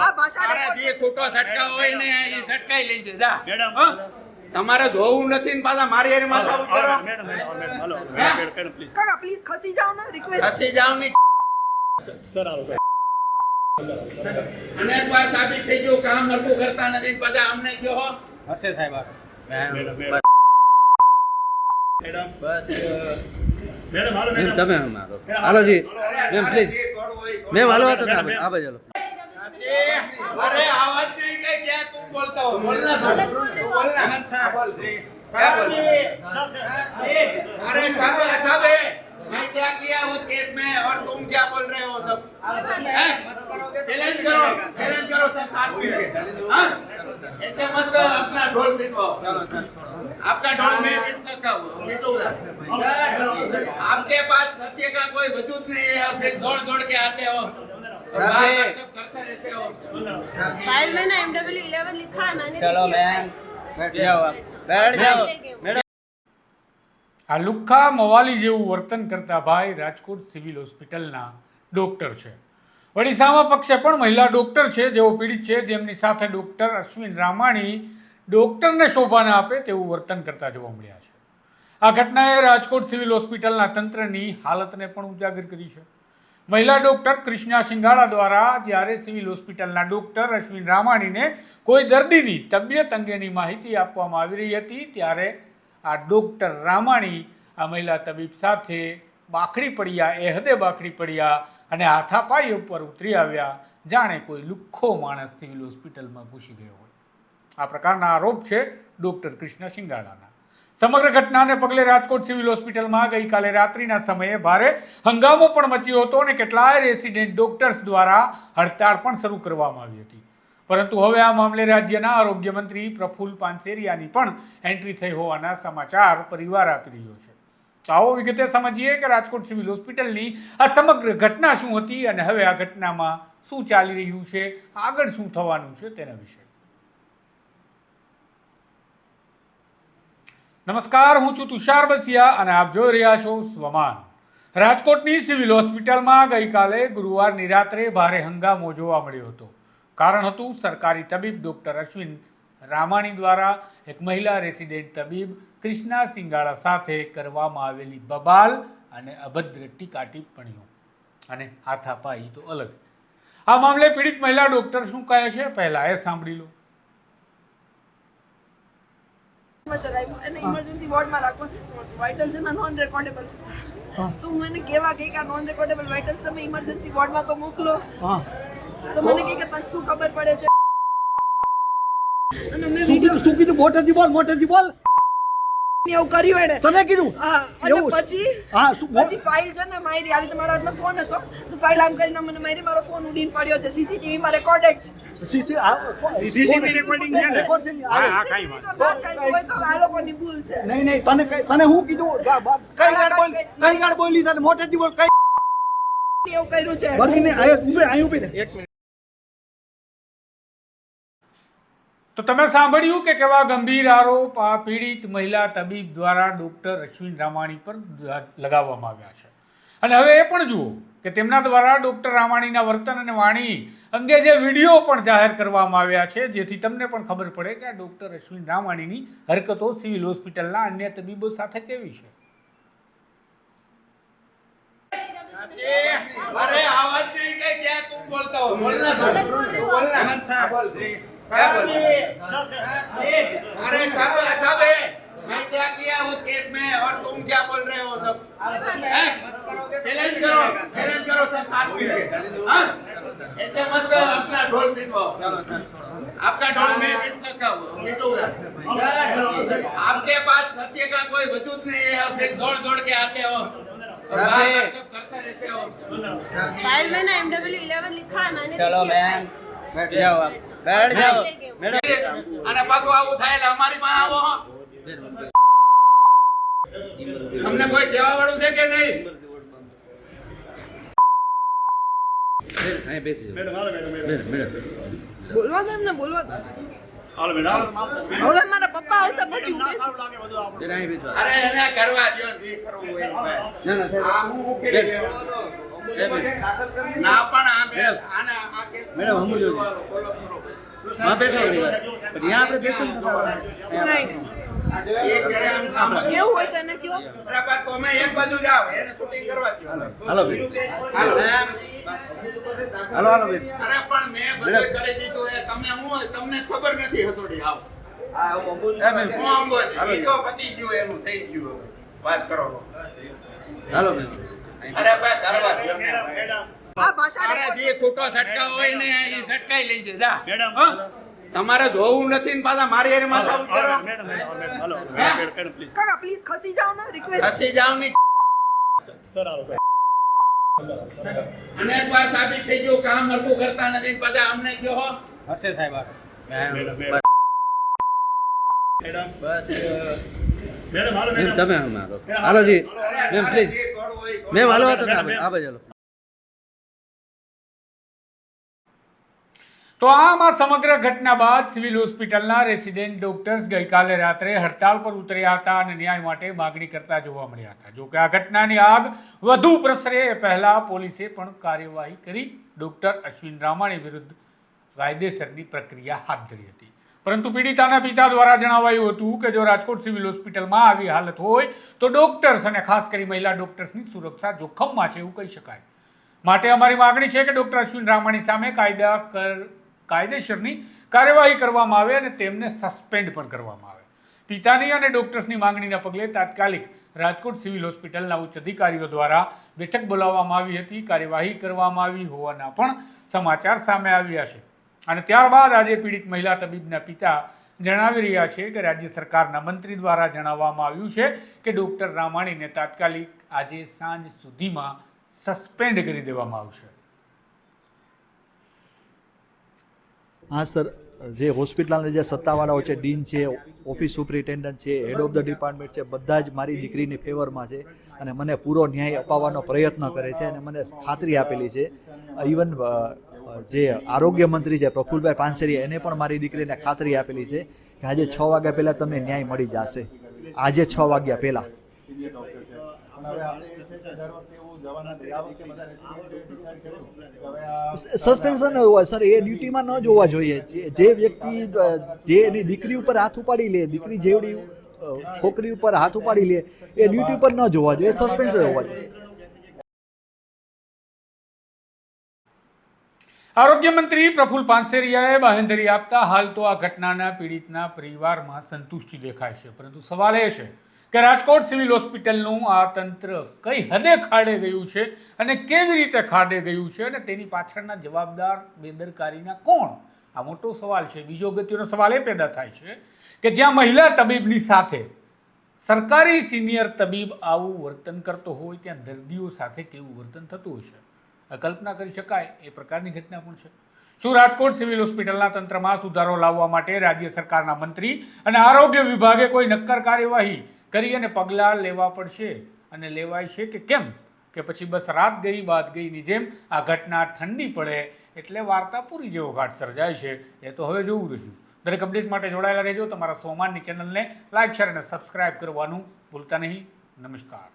આ ભાષા જે ખોટો સટકા હોય ને એ સટકાઈ લઈ જા તમારે જોવું નથી ને પાછા મારી હારે માથા ઉપર કરો કાકા પ્લીઝ ખસી જાઓ ને રિક્વેસ્ટ ખસી જાવ ની સર આવો અનેક વાર સાબિત થઈ ગયું કામ હરખું કરતા નથી બધા અમને ગયો હો હશે સાહેબ મેડમ હાલો મેમ તમે હાલો જી મેમ પ્લીઝ મેમ હાલો તમે આ બાજુ ચાલો अरे आवाज नहीं गई क्या तुम बोलता हो बोलना था तू बोलना क्या बोल अरे सब सब है मैं क्या किया उस केस में और तुम क्या बोल रहे हो सब चैलेंज करो सब साथ मिलके हाँ ऐसे मत करो अपना ढोल पिटवाओ आपका ढोल मैं पिटूंगा आपके पास सत्य का कोई वजूद नहीं है आप फिर दौड़ दौड़ के आते हो करते रहते हो फाइल में ना MW11 लिखा है मैंने चलो मैम बैठ जाओ मैडम આ લુખ્ખા મવાલી જેવું વર્તન કરતા ભાઈ રાજકોટ સિવિલ હોસ્પિટલના ડોક્ટર છે. વળી સામા પક્ષે પણ મહિલા ડોક્ટર છે જેઓ પીડિત છે, જેમની સાથે ડોક્ટર અશ્વિન રામાણી ડોક્ટરને શોભા ન આપે તેવું વર્તન કરતા જોવા મળ્યા છે. આ ઘટનાએ રાજકોટ સિવિલ હોસ્પિટલના તંત્રની હાલતને પણ ઉજાગર કરી છે. મહિલા ડોક્ટર કૃષ્ણા સિંગાળા દ્વારા જ્યારે સિવિલ હોસ્પિટલના ડોક્ટર અશ્વિન રામાણીને કોઈ દર્દીની તબિયત અંગેની માહિતી આપવામાં આવી રહી હતી ત્યારે આ ડોક્ટર રામાણી આ મહિલા તબીબ સાથે બાખડી પડ્યા, એ હદે બાખડી પડ્યા અને હાથાપાઈ ઉપર ઉતરી આવ્યા જાણે કોઈ લુખ્ખો માણસ સિવિલ હોસ્પિટલમાં ઘૂસી ગયો હોય. આ પ્રકારના આરોપ છે ડોક્ટર કૃષ્ણા સિંગાળાના. સમગ્ર ઘટનાને પગલે રાજકોટ સિવિલ હોસ્પિટલમાં ગઈકાલે રાત્રિના સમયે ભારે હંગામો પણ મચ્યો હતો અને કેટલાય રેસિડેન્ટ ડોક્ટર્સ દ્વારા હડતાળ પણ શરૂ કરવામાં આવી હતી. પરંતુ હવે આ મામલે રાજ્યના આરોગ્ય મંત્રી પ્રફુલ્લ પાનસેરિયાની પણ એન્ટ્રી થઈ હોવાના સમાચાર પરિવાર આપી રહ્યો છે. આવો વિગતે સમજીએ કે રાજકોટ સિવિલ હોસ્પિટલની આ સમગ્ર ઘટના શું હતી અને હવે આ ઘટનામાં શું ચાલી રહ્યું છે, આગળ શું થવાનું છે તેના વિશે. નમસ્કાર, હું છું તુષાર બસિયા અને આપ જોઈ રહ્યા છો સ્વમાન. રાજકોટની સિવિલ હોસ્પિટલમાં ગઈકાલે ગુરુવારની રાત્રે ભારે હંગામો જોવા મળ્યો હતો. કારણ હતું સરકારી તબીબ ડોક્ટર અશ્વિન રામાણી દ્વારા એક મહિલા રેસિડેન્ટ તબીબ કૃષ્ણા સિંગાળા સાથે કરવામાં આવેલી બબાલ અને અભદ્ર ટીકા ટિપ્પણીઓ અને હાથાપાઈ તો અલગ. આ મામલે પીડિત મહિલા ડોક્ટર શું કહે છે પહેલા એ સાંભળી લો. એને ઇમરજન્સી વોર્ડમાં રાખવાનું વાઇટલ્સ એના નોન રેકોર્ડેબલ તો હું એને કહેવા ગઈ કે નોન રેકોર્ડેબલ વાઇટલ્સ તમે ઇમરજન્સી વોર્ડમાં તો મોકલો. તો મને કહે કે તને શું ખબર પડે છે અને મેં શું કીધું મોટેથી બોલ એવું કર્યું એને તને કીધું હા અને પછી ફાઇલ છે ને મારી આવી તમારા હાથમાં ફોન હતો તો ફાઇલ આમ કરીને મને મારી મારો ફોન ઉડીને પડ્યો છે. CCTV માં રેકોર્ડેડ છે. સીસીટીવી રેકોર્ડિંગ છે ને હા કાઈ વાત તો આ લોકોની ભૂલ છે. નહીં તને હું કીધું કઈ ગાળ બોલી તને મોટેથી બોલ કઈ એવું કર્યું છે વર્ગીને અહીં ઊભી રહે. એક મિનિટ તો તમે સાંભળ્યું કે કેવા ગંભીર આરોપ આ પીડિત મહિલા તબીબ દ્વારા ડોક્ટર અશ્વિન રામાણી પર લગાવવામાં આવ્યા છે. અને હવે એ પણ જુઓ કે તેમના દ્વારા ડોક્ટર રામાણીના વર્તન અને વાણી અંગે જે વિડીયો પણ જાહેર કરવામાં આવ્યા છે, જેથી તમને પણ ખબર પડે કે આ ડોક્ટર અશ્વિન રામાણીની હરકતો સિવિલ હોસ્પિટલના અન્ય તબીબો સાથે કેવી છે. अरे आवाज नहीं गई क्या तुम बोलता हो बोलना था तू बोलना क्या बोल अरे सब सब है मैं क्या किया उस केस में और तुम क्या बोल रहे हो सब चैलेंज करो सब साथ मिलके हाँ ऐसे मत करो अपना ढोल पिटवाओ आपका ढोल मैं पिटूंगा आपके पास सत्य का कोई वजूद नहीं है आप फिर दौड़ दौड़ के आते हो करते रहते हो फाइल में ना MW11 लिखा है मैंने चलो मैम बैठ जाओ मैडम અને પાછું આવું થાય એટલે અમારી પાસે આવો તમને કોઈ કહેવા વાળું છે કે નહીં અહીં બેસી મેડમ હાલો મેડમ બોલવા દો એમને બોલવા દો. હાલો મેડમ હવે મારા પપ્પા આવશે પછી ના સારું લાગે બધું આપણું અહીં બેસો. અરે એને કરવા દો જે કરવું હોય ના સાહેબ આ હું ઉકેલી ના પણ આ બે આના આ કેસ મેડમ હમું જોજો હા બેસો ઘડી વાર. પણ ત્યાં આપણે બેસો ને એ કરે આમ કામ જ. કેવું હોય તો એને કયો બરાબર તમે એક બાજુ જાઓ એને શૂટિંગ કરવા દો. હાલો બેન હાલો. હાલો બેન અરે પણ મેં બધું કરી દીધું એ તમે હું તમને ખબર નથી હસોડી આવો એ બેન હું આમ બોલ એ તો પતી ગયું એનું થઈ ગયું હવે. વાત કરો હાલો બેન અરે ભાઈ કરવા દો એમને. આ ભાષા અરે જે છૂટો સટકા હોય ને એ સટકાઈ લઈ જા હા? તમારે જોવું નથી ને પાછા મારી હારે માથા કરો કાકા પ્લીઝ ખસી જાઓ ને રિક્વેસ્ટ હસી જાવ ની અને એક વાર સાબિત થઈ ગયું કામ હરખું કરતા નથી ને પાછા અમને ગયો હો મેમ તમે હાલો હાલો જી મેમ પ્લીઝ મેમ હાલો તમે આ બાજુ હાલો. તો આમ આ સમગ્ર ઘટના બાદ સિવિલ હોસ્પિટલના રેસિડેન્ટ ડોક્ટર્સ ગઈકાલે રાત્રે હડતાલ પર ઉતર્યા હતા અને ન્યાય માટે માગણી કરતા જોવા મળ્યા હતા. જોકે આ ઘટનાની આગ વધુ પ્રસરે એ પહેલા પોલીસે પણ કાર્યવાહી કરી ડોક્ટર અશ્વિન રામાણી વિરુદ્ધ કાયદેસરની પ્રક્રિયા હાથ ધરી હતી. પરંતુ પીડિતાના પિતા દ્વારા જણાવાયું હતું કે જો રાજકોટ સિવિલ હોસ્પિટલમાં આવી હાલત હોય તો ડોક્ટર્સ અને ખાસ કરી મહિલા ડોક્ટર્સની સુરક્ષા જોખમમાં છે એવું કહી શકાય. માટે અમારી માગણી છે કે ડોક્ટર અશ્વિન રામાણી સામે કાયદેસરની કાર્યવાહી કરવામાં આવે અને તેમને સસ્પેન્ડ પણ કરવામાં આવે. પિતાની અને ડોક્ટર્સની માંગણીના પગલે તાત્કાલિક રાજકોટ સિવિલ હોસ્પિટલના ઉચ્ચ અધિકારીઓ દ્વારા બેઠક બોલાવવામાં આવી હતી. કાર્યવાહી કરવામાં આવી હોવાના પણ સમાચાર સામે આવ્યા છે અને ત્યારબાદ આજે પીડિત મહિલા તબીબના પિતા જણાવી રહ્યા છે કે રાજ્ય સરકારના મંત્રી દ્વારા જણાવવામાં આવ્યું છે કે ડોક્ટર રામાણીને તાત્કાલિક આજે સાંજ સુધીમાં સસ્પેન્ડ કરી દેવામાં આવશે. હા સર, જે હોસ્પિટલના જે સત્તાવાળાઓ છે, ડીન છે, ઓફિસ સુપ્રિન્ટેન્ડન્ટ છે, હેડ ઓફ ધ ડિપાર્ટમેન્ટ છે, બધા જ મારી દીકરીની ફેવરમાં છે અને મને પૂરો ન્યાય અપાવવાનો પ્રયત્ન કરે છે અને મને ખાતરી આપેલી છે. ઇવન જે આરોગ્ય મંત્રી છે પ્રફુલભાઈ પાનસેરિયા એને પણ મારી દીકરીને ખાતરી આપેલી છે કે આજે 6 વાગ્યા પહેલાં તમને ન્યાય મળી જશે. આજે 6 વાગ્યા પહેલાં. સસ્પેન્શન હોય સર, એ ડ્યુટીમાં ન જોવા જોઈએ. જે વ્યક્તિ જે એની દીકરી ઉપર હાથ ઉપાડી લે, દીકરી જેવડી છોકરી ઉપર હાથ ઉપાડી લે, એ ડ્યુટી પર ન જોવા જોઈએ, સસ્પેન્શન હોવા જોઈએ. આરોગ્ય મંત્રી પ્રફુલ પાનસેરિયાએ બાંહેધરી આપતા હાલ તો આ ઘટનાના પીડિતના પરિવારમાં સંતુષ્ટિ દેખાય છે, પરંતુ સવાલ એ છે કે રાજકોટ સિવિલ હોસ્પિટલનું આ તંત્ર કઈ હદે ખાડે ગયું છે અને કેવી રીતે ખાડે ગયું છે અને તેની પાછળના જવાબદાર બેદરકારીના કોણ? આ મોટો સવાલ છે. બીજો અગત્યનો સવાલ એ પેદા થાય છે કે જ્યાં મહિલા તબીબની સાથે સરકારી સિનિયર તબીબ આવું વર્તન કરતો હોય ત્યાં દર્દીઓ સાથે કેવું વર્તન થતું હશે? કલ્પના કરી શકાય એ પ્રકારની ઘટના પણ છે. શું રાજકોટ સિવિલ હોસ્પિટલના તંત્રમાં સુધારો લાવવા માટે રાજ્ય સરકારના મંત્રી અને આરોગ્ય વિભાગે કોઈ નક્કર કાર્યવાહી કરી અને પગલાં લેવા પડશે અને લેવાય છે કે કેમ? કે પછી બસ રાત ગઈ બાદ ગઈની જેમ આ ઘટના ઠંડી પડે એટલે વાર્તા પૂરી જેવો ઘાટ સર્જાય છે? એ તો હવે જોવું રહ્યું. દરેક અપડેટ માટે જોડાયેલા રહેજો. તમારા સોમાનની ચેનલને લાઇક, શેર અને સબસ્ક્રાઇબ કરવાનું ભૂલતા નહીં. નમસ્કાર.